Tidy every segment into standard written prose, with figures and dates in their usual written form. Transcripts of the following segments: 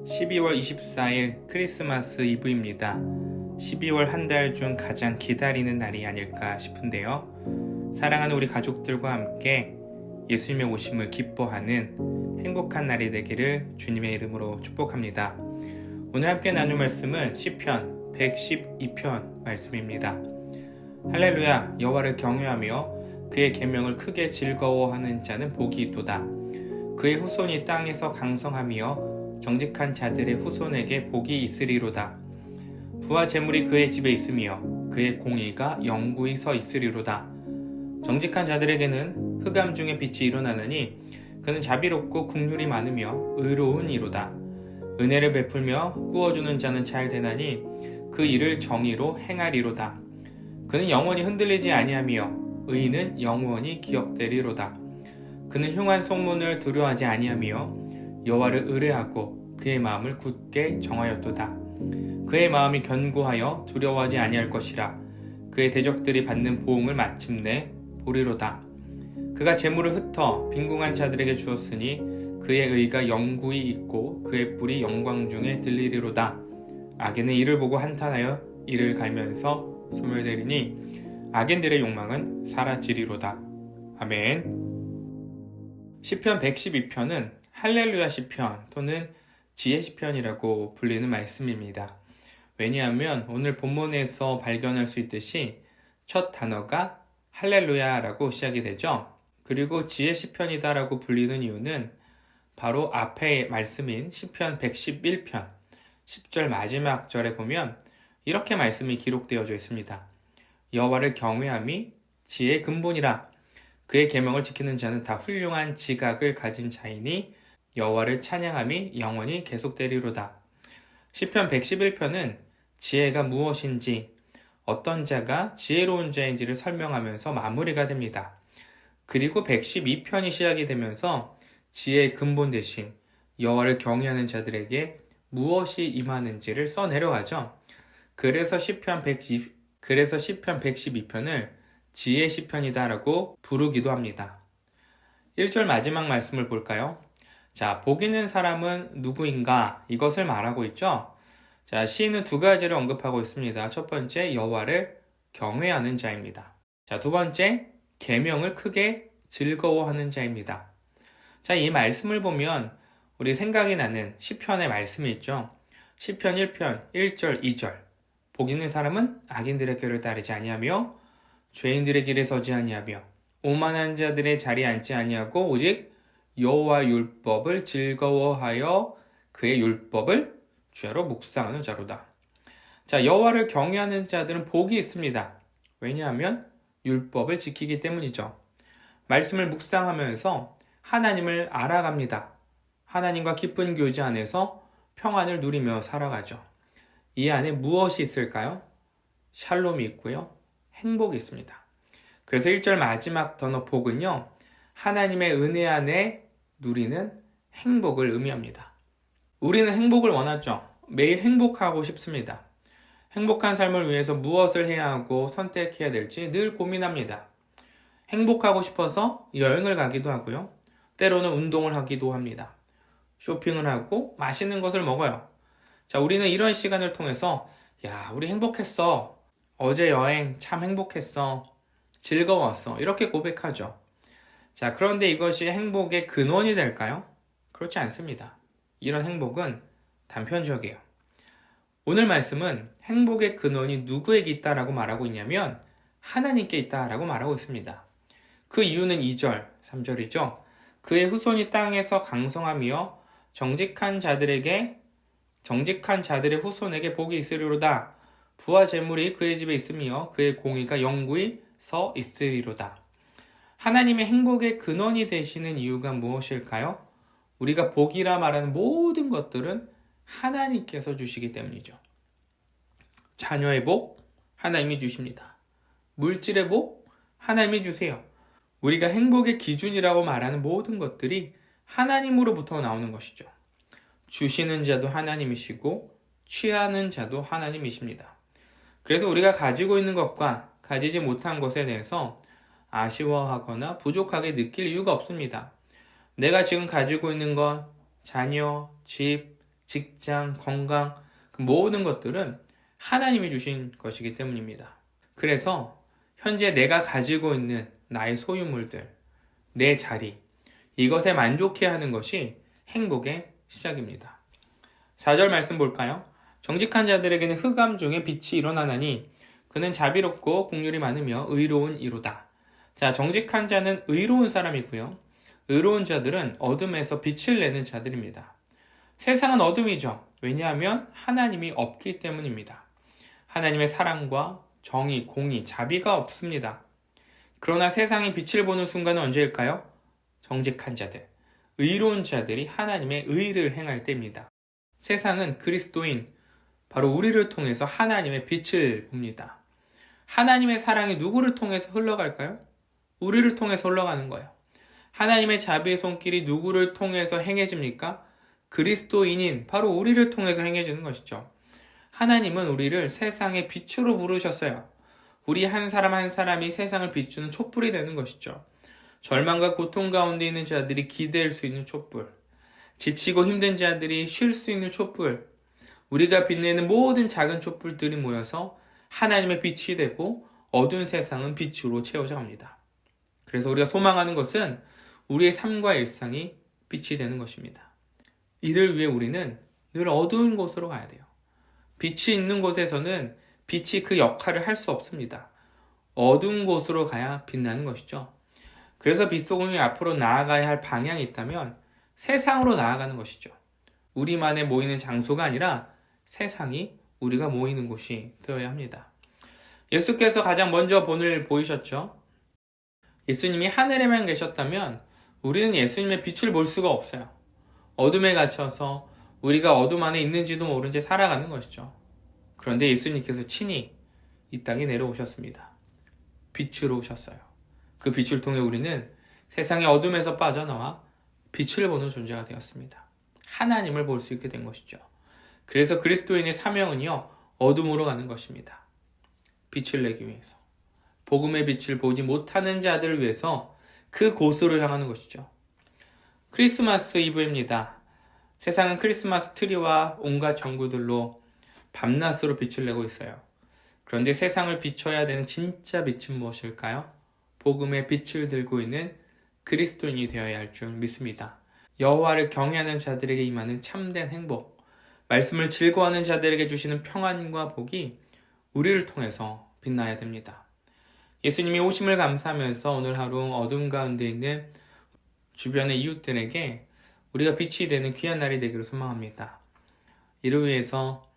12월 24일 크리스마스 이브입니다. 12월 한 달 중 가장 기다리는 날이 아닐까 싶은데요. 사랑하는 우리 가족들과 함께 예수님의 오심을 기뻐하는 행복한 날이 되기를 주님의 이름으로 축복합니다. 오늘 함께 나눌 말씀은 시편 112편 말씀입니다. 할렐루야, 여호와를 경외하며 그의 계명을 크게 즐거워하는 자는 복이 있도다. 그의 후손이 땅에서 강성하며 정직한 자들의 후손에게 복이 있으리로다. 부와 재물이 그의 집에 있으며 그의 공의가 영구히 서 있으리로다. 정직한 자들에게는 흑암 중에 빛이 일어나느니 그는 자비롭고 긍휼이 많으며 의로운 이로다. 은혜를 베풀며 꾸어주는 자는 잘 되나니 그 일을 정의로 행하리로다. 그는 영원히 흔들리지 아니하며 의인은 영원히 기억되리로다. 그는 흉한 소문을 두려워하지 아니하며 여호와를 의뢰하고 그의 마음을 굳게 정하였도다. 그의 마음이 견고하여 두려워하지 아니할 것이라. 그의 대적들이 받는 보응을 마침내 보리로다. 그가 재물을 흩어 빈궁한 자들에게 주었으니 그의 의가 영구히 있고 그의 뿔이 영광 중에 들리리로다. 악인은 이를 보고 한탄하여 이를 갈면서 소멸되리니 악인들의 욕망은 사라지리로다. 아멘. 시편 112편은 할렐루야 시편 또는 지혜 시편이라고 불리는 말씀입니다. 왜냐하면 오늘 본문에서 발견할 수 있듯이 첫 단어가 할렐루야라고 시작이 되죠. 그리고 지혜 시편이다라고 불리는 이유는 바로 앞의 말씀인 시편 111편 10절 마지막 절에 보면 이렇게 말씀이 기록되어져 있습니다. 여호와를 경외함이 지혜의 근본이라. 그의 계명을 지키는 자는 다 훌륭한 지각을 가진 자이니 여호와를 찬양함이 영원히 계속되리로다. 시편 111편은 지혜가 무엇인지, 어떤 자가 지혜로운 자인지를 설명하면서 마무리가 됩니다. 그리고 112편이 시작이 되면서 지혜의 근본 대신 여호와를 경외하는 자들에게 무엇이 임하는지를 써내려가죠. 그래서 시편 112편을 지혜 시편이다라고 부르기도 합니다. 1절 마지막 말씀을 볼까요? 자, 복 있는 사람은 누구인가? 이것을 말하고 있죠. 자, 시인은 두 가지를 언급하고 있습니다. 첫 번째, 여호와를 경외하는 자입니다. 자, 두 번째, 계명을 크게 즐거워하는 자입니다. 자, 이 말씀을 보면 우리 생각이 나는 시편의 말씀이 있죠. 시편 1편 1절 2절. 복 있는 사람은 악인들의 꾀를 따르지 아니하며 죄인들의 길에 서지 아니하며 오만한 자들의 자리에 앉지 아니하고 오직 여호와 율법을 즐거워하여 그의 율법을 주야로 묵상하는 자로다. 자, 여호와를 경외하는 자들은 복이 있습니다. 왜냐하면 율법을 지키기 때문이죠. 말씀을 묵상하면서 하나님을 알아갑니다. 하나님과 깊은 교제 안에서 평안을 누리며 살아가죠. 이 안에 무엇이 있을까요? 샬롬이 있고요. 행복이 있습니다. 그래서 1절 마지막 단어 복은요, 하나님의 은혜 안에 누리는 행복을 의미합니다. 우리는 행복을 원하죠. 매일 행복하고 싶습니다. 행복한 삶을 위해서 무엇을 해야 하고 선택해야 될지 늘 고민합니다. 행복하고 싶어서 여행을 가기도 하고요. 때로는 운동을 하기도 합니다. 쇼핑을 하고 맛있는 것을 먹어요. 자, 우리는 이런 시간을 통해서 야, 우리 행복했어. 어제 여행 참 행복했어. 즐거웠어. 이렇게 고백하죠. 자, 그런데 이것이 행복의 근원이 될까요? 그렇지 않습니다. 이런 행복은 단편적이에요. 오늘 말씀은 행복의 근원이 누구에게 있다라고 말하고 있냐면 하나님께 있다라고 말하고 있습니다. 그 이유는 2절, 3절이죠. 그의 후손이 땅에서 강성하며 정직한 자들의 후손에게 복이 있으리로다. 부와 재물이 그의 집에 있으며 그의 공의가 영구히 서 있으리로다. 하나님의 행복의 근원이 되시는 이유가 무엇일까요? 우리가 복이라 말하는 모든 것들은 하나님께서 주시기 때문이죠. 자녀의 복, 하나님이 주십니다. 물질의 복, 하나님이 주세요. 우리가 행복의 기준이라고 말하는 모든 것들이 하나님으로부터 나오는 것이죠. 주시는 자도 하나님이시고 취하는 자도 하나님이십니다. 그래서 우리가 가지고 있는 것과 가지지 못한 것에 대해서 아쉬워하거나 부족하게 느낄 이유가 없습니다. 내가 지금 가지고 있는 것, 자녀, 집, 직장, 건강, 그 모든 것들은 하나님이 주신 것이기 때문입니다. 그래서 현재 내가 가지고 있는 나의 소유물들, 내 자리, 이것에 만족해하는 것이 행복의 시작입니다. 4절 말씀 볼까요? 정직한 자들에게는 흑암 중에 빛이 일어나나니 그는 자비롭고 긍휼이 많으며 의로운 이로다. 자, 정직한 자는 의로운 사람이고요. 의로운 자들은 어둠에서 빛을 내는 자들입니다. 세상은 어둠이죠. 왜냐하면 하나님이 없기 때문입니다. 하나님의 사랑과 정의, 공의, 자비가 없습니다. 그러나 세상이 빛을 보는 순간은 언제일까요? 정직한 자들, 의로운 자들이 하나님의 의를 행할 때입니다. 세상은 그리스도인, 바로 우리를 통해서 하나님의 빛을 봅니다. 하나님의 사랑이 누구를 통해서 흘러갈까요? 우리를 통해서 흘러가는 거예요. 하나님의 자비의 손길이 누구를 통해서 행해집니까? 그리스도인인 바로 우리를 통해서 행해지는 것이죠. 하나님은 우리를 세상의 빛으로 부르셨어요. 우리 한 사람 한 사람이 세상을 비추는 촛불이 되는 것이죠. 절망과 고통 가운데 있는 자들이 기댈 수 있는 촛불, 지치고 힘든 자들이 쉴 수 있는 촛불, 우리가 빛내는 모든 작은 촛불들이 모여서 하나님의 빛이 되고 어두운 세상은 빛으로 채워져 갑니다. 그래서 우리가 소망하는 것은 우리의 삶과 일상이 빛이 되는 것입니다. 이를 위해 우리는 늘 어두운 곳으로 가야 돼요. 빛이 있는 곳에서는 빛이 그 역할을 할 수 없습니다. 어두운 곳으로 가야 빛나는 것이죠. 그래서 빛소금이 앞으로 나아가야 할 방향이 있다면 세상으로 나아가는 것이죠. 우리만에 모이는 장소가 아니라 세상이 우리가 모이는 곳이 되어야 합니다. 예수께서 가장 먼저 본을 보이셨죠. 예수님이 하늘에만 계셨다면 우리는 예수님의 빛을 볼 수가 없어요. 어둠에 갇혀서 우리가 어둠 안에 있는지도 모른 채 살아가는 것이죠. 그런데 예수님께서 친히 이 땅에 내려오셨습니다. 빛으로 오셨어요. 그 빛을 통해 우리는 세상의 어둠에서 빠져나와 빛을 보는 존재가 되었습니다. 하나님을 볼 수 있게 된 것이죠. 그래서 그리스도인의 사명은요, 어둠으로 가는 것입니다. 빛을 내기 위해서. 복음의 빛을 보지 못하는 자들을 위해서 그 곳으로 향하는 것이죠. 크리스마스 이브입니다. 세상은 크리스마스 트리와 온갖 전구들로 밤낮으로 빛을 내고 있어요. 그런데 세상을 비춰야 되는 진짜 빛은 무엇일까요? 복음의 빛을 들고 있는 그리스도인이 되어야 할 줄 믿습니다. 여호와를 경외하는 자들에게 임하는 참된 행복, 말씀을 즐거워하는 자들에게 주시는 평안과 복이 우리를 통해서 빛나야 됩니다. 예수님이 오심을 감사하면서 오늘 하루 어둠 가운데 있는 주변의 이웃들에게 우리가 빛이 되는 귀한 날이 되기를 소망합니다. 이를 위해서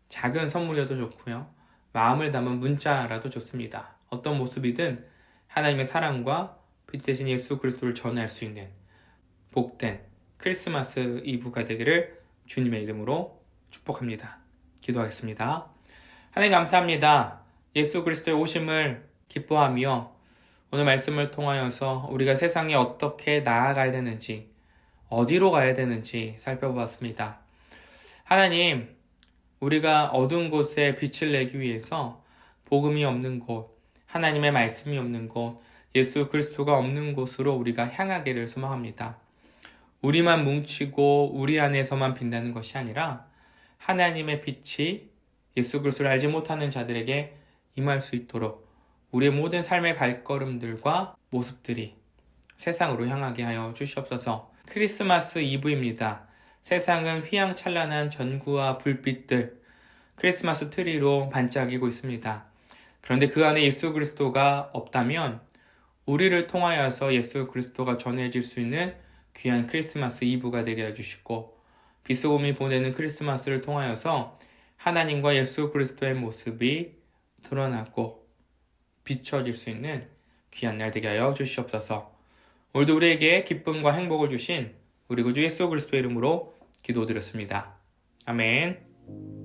작은 선물이어도 좋고요. 마음을 담은 문자라도 좋습니다. 어떤 모습이든 하나님의 사랑과 빛 대신 예수 그리스도를 전할 수 있는 복된 크리스마스 이브가 되기를 주님의 이름으로 축복합니다. 기도하겠습니다. 하나님 감사합니다. 예수 그리스도의 오심을 기뻐하며 오늘 말씀을 통하여서 우리가 세상에 어떻게 나아가야 되는지, 어디로 가야 되는지 살펴보았습니다. 하나님, 우리가 어두운 곳에 빛을 내기 위해서 복음이 없는 곳, 하나님의 말씀이 없는 곳, 예수 그리스도가 없는 곳으로 우리가 향하기를 소망합니다. 우리만 뭉치고 우리 안에서만 빛나는 것이 아니라 하나님의 빛이 예수 그리스도를 알지 못하는 자들에게 임할 수 있도록 우리의 모든 삶의 발걸음들과 모습들이 세상으로 향하게 하여 주시옵소서. 크리스마스 이브입니다. 세상은 휘황찬란한 전구와 불빛들, 크리스마스 트리로 반짝이고 있습니다. 그런데 그 안에 예수 그리스도가 없다면 우리를 통하여서 예수 그리스도가 전해질 수 있는 귀한 크리스마스 이브가 되게 해주시고 빛소금이 보내는 크리스마스를 통하여서 하나님과 예수 그리스도의 모습이 드러나고 비춰질 수 있는 귀한 날 되게 하여 주시옵소서. 오늘도 우리에게 기쁨과 행복을 주신 우리 구주 예수 그리스도의 이름으로 기도드렸습니다. 아멘.